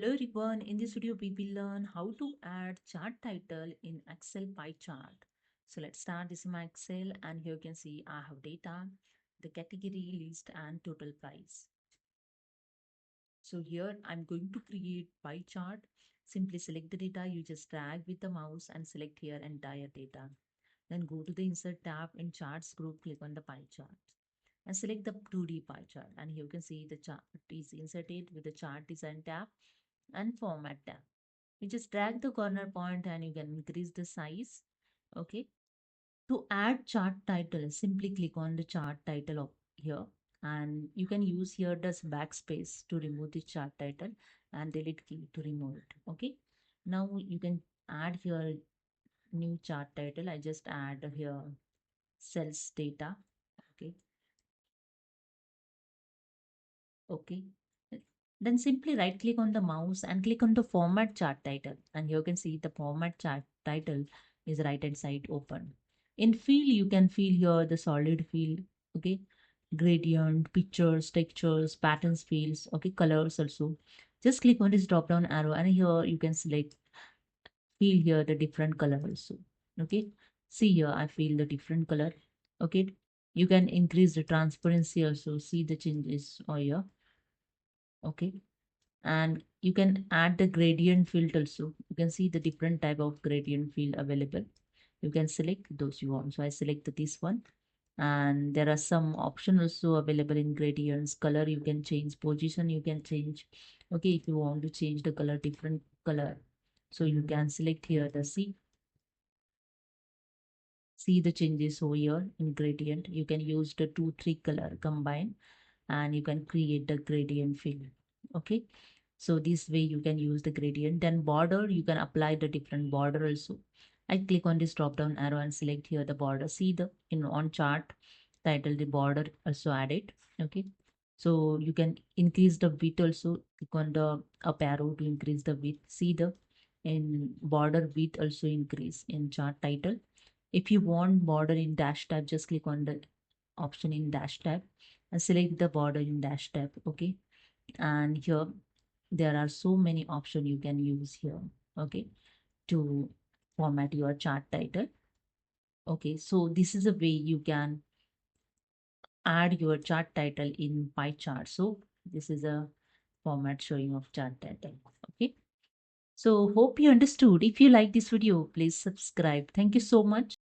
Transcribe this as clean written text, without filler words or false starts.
Hello everyone, in this video we will learn how to add chart title in Excel pie chart. So let's start. This is my Excel and here you can see I have data, the category, list and total price. So here I'm going to create pie chart. Simply select the data, you just drag with the mouse and select here entire data. Then go to the insert tab in charts group, click on the pie chart and select the 2D pie chart. And here you can see the chart is inserted with the chart design tab and format tab. You just drag the corner point and you can increase the size. Okay. To add chart title, simply click on the chart title of here and you can use here this backspace to remove the chart title and delete key to remove it. Okay. Now you can add here new chart title. I just add here sales data. Okay. Okay. Then simply right click on the mouse and click on the format chart title. And you can see the format chart title is right hand side open. In field, you can fill here the solid field. Okay. Gradient, pictures, textures, patterns fields. Okay. Colors also. Just click on this drop down arrow and here you can select fill here the different color also. Okay. See here I feel the different color. Okay. You can increase the transparency also. See the changes over here. Okay, and you can add the gradient field also. You can see the different type of gradient field available. You can select those you want. So I select this one, and there are some options also available in gradients. Color you can change, position you can change. Okay, if you want to change the color, different color, so you can select here the see the changes over here in gradient. You can use the 2 3 color combine and you can create the gradient field. Okay, so this way you can use the gradient. Then border, you can apply the different border also. I click on this drop down arrow and select here the border. See the in on chart title the border also added. Okay, so you can increase the width also. Click on the up arrow to increase the width. See the in border width also increase in chart title. If you want border in dash tab, just click on the option in dash tab and select the border in dash tab. Okay, and here there are so many options you can use here. Okay, to format your chart title. Okay, so this is a way you can add your chart title in pie chart. So this is a format showing of chart title. Okay, so hope you understood. If you like this video, please subscribe. Thank you so much.